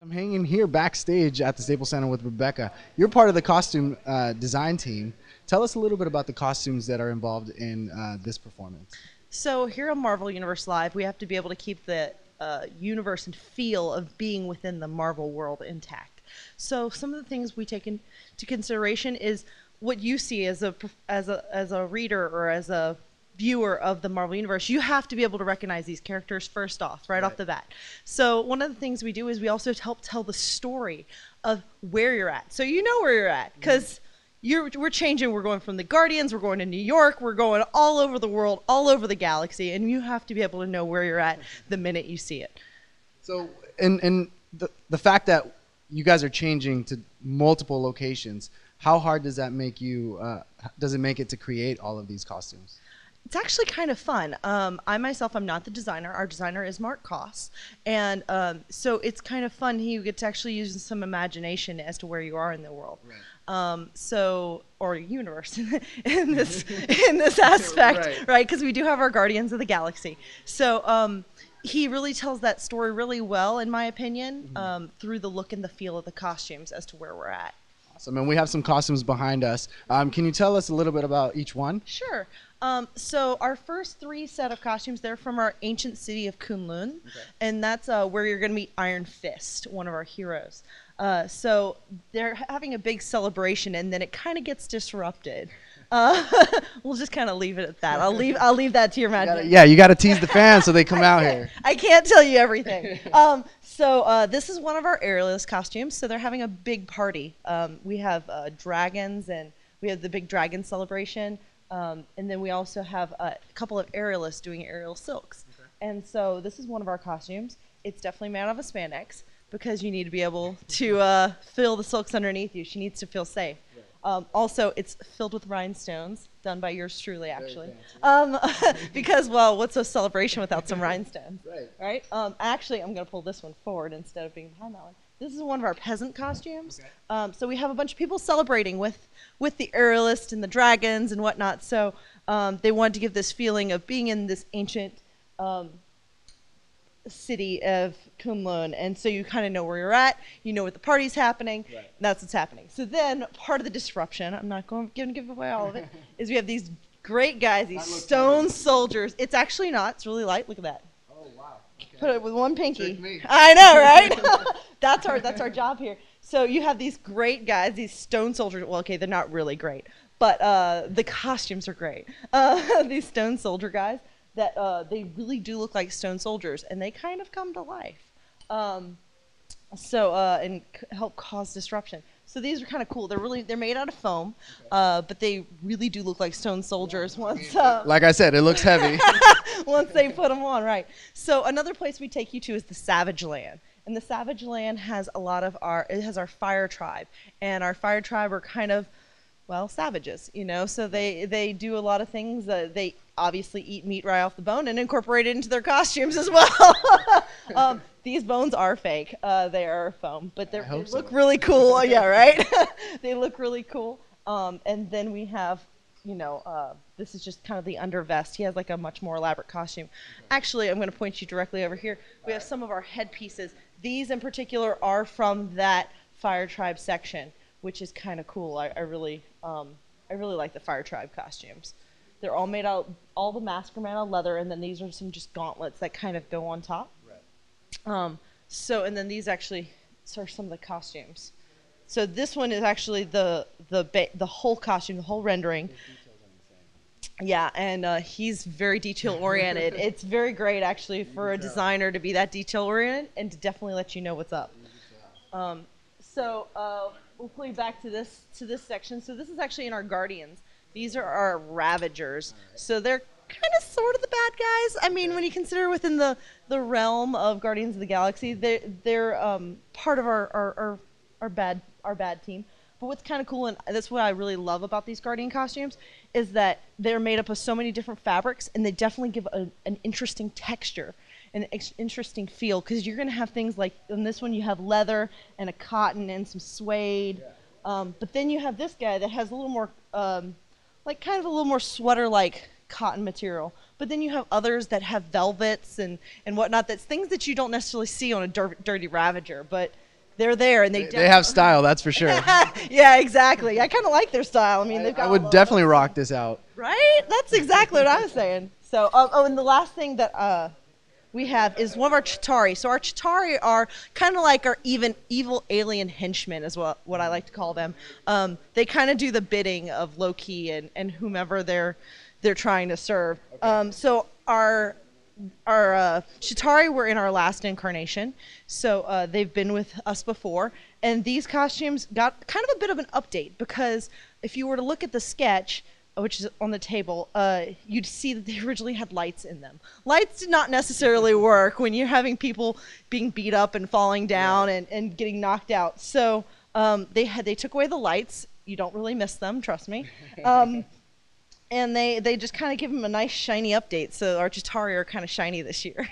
I'm hanging here backstage at the Staples Center with Rebecca. You're part of the costume design team. Tell us a little bit about the costumes that are involved in this performance. So here on Marvel Universe Live, we have to be able to keep the universe and feel of being within the Marvel world intact. So some of the things we take into consideration is what you see as a reader or as a viewer of the Marvel Universe. You have to be able to recognize these characters first off, right off the bat. So one of the things we do is we also help tell the story of where you're at. So you know where you're at because we're changing. We're going from the Guardians. We're going to New York. We're going all over the world, all over the galaxy, and you have to be able to know where you're at the minute you see it. So, and the fact that you guys are changing to multiple locations, how hard does that make you? Does it make it to create all of these costumes? It's actually kind of fun. I myself, I'm not the designer. Our designer is Mark Koss. And so it's kind of fun. You get to actually use some imagination as to where you are in the world. Right. Or universe in this aspect, right? Because we do have our Guardians of the Galaxy. So he really tells that story really well, in my opinion, through the look and the feel of the costumes as to where we're at. Awesome. And we have some costumes behind us. Can you tell us a little bit about each one? Sure. So our first three set of costumes, they're from our ancient city of Kunlun, and that's where you're going to meet Iron Fist, one of our heroes. So they're having a big celebration, and then it kind of gets disrupted. We'll just kind of leave it at that. I'll leave that to your imagination. You got to tease the fans so they come out here. I can't tell you everything. So this is one of our aerialist costumes. So they're having a big party. We have dragons, and we have the big dragon celebration. And then we also have a couple of aerialists doing aerial silks. And so this is one of our costumes. It's definitely made out of a spandex because you need to be able to feel the silks underneath you. She needs to feel safe. Also, it's filled with rhinestones, done by yours truly, actually. Because, well, what's a celebration without some rhinestones? Right? Actually, I'm going to pull this one forward instead of being behind that one. This is one of our peasant costumes. So we have a bunch of people celebrating with the aerialist and the dragons and whatnot. So they wanted to give this feeling of being in this ancient city of Kunlun, and so you kind of know where you're at. You know what the party's happening. That's what's happening. So then part of the disruption, I'm not going to give away all of it, is we have these great guys, these stone soldiers. It's actually not. It's really light. Look at that. Oh, wow. Okay. Put it with one pinky. I know, right? That's our job here. So you have these great guys, these stone soldiers. Well, okay, they're not really great, but the costumes are great. These stone soldier guys that they really do look like stone soldiers, and they kind of come to life. And help cause disruption. So these are kind of cool. They're made out of foam, but they really do look like stone soldiers once. Like I said, it looks heavy. Once they put them on, right? So another place we take you to is the Savage Land. And the Savage Land has it has our fire tribe. And our fire tribe are kind of, well, savages, you know? So they do a lot of things. They obviously eat meat right off the bone and incorporate it into their costumes as well. These bones are fake. They are foam, but they look really cool. Yeah, right? They look really cool. And then we have, this is just kind of the undervest. He has like a much more elaborate costume. Actually, I'm going to point you directly over here. We have some of our headpieces. These in particular are from that Fire Tribe section, which is kind of cool. I really like the Fire Tribe costumes. They're all made out, all the masks are made out of leather, and then these are some just gauntlets that kind of go on top. And then these actually are some of the costumes. So this one is actually the whole costume, the whole rendering. Yeah, and he's very detail oriented. It's very great actually for a designer to be that detail oriented and to definitely let you know what's up. We'll pull you back to this section. So this is actually in our Guardians. These are our Ravagers. So they're kind of sort of the bad guys. I mean, when you consider within the realm of Guardians of the Galaxy, they're part of our bad team. But what's kind of cool, and that's what I really love about these Guardian costumes, is that they're made up of so many different fabrics, and they definitely give an interesting texture, an interesting feel, because you're going to have things like, in this one you have leather and a cotton and some suede, but then you have this guy that has a little more, kind of a little more sweater-like cotton material. But then you have others that have velvets and whatnot. That's things that you don't necessarily see on a dirty Ravager, but they're there, and They have style, that's for sure. Yeah, exactly. I kind of like their style. I mean, they've got I a would logo. definitely rock this out. Right? That's exactly what I was saying. So, and the last thing that we have is one of our Chitauri. So our Chitauri are kind of like our evil alien henchmen, is what I like to call them. They kind of do the bidding of Loki and whomever they're trying to serve. Okay. So our Chitauri were in our last incarnation, so they've been with us before, and these costumes got kind of a bit of an update, because if you were to look at the sketch, which is on the table, you'd see that they originally had lights in them. Lights did not necessarily work when you're having people being beat up and falling down and getting knocked out. So they took away the lights. You don't really miss them, trust me. And they just kind of give them a nice shiny update. So our Chitauri are kind of shiny this year.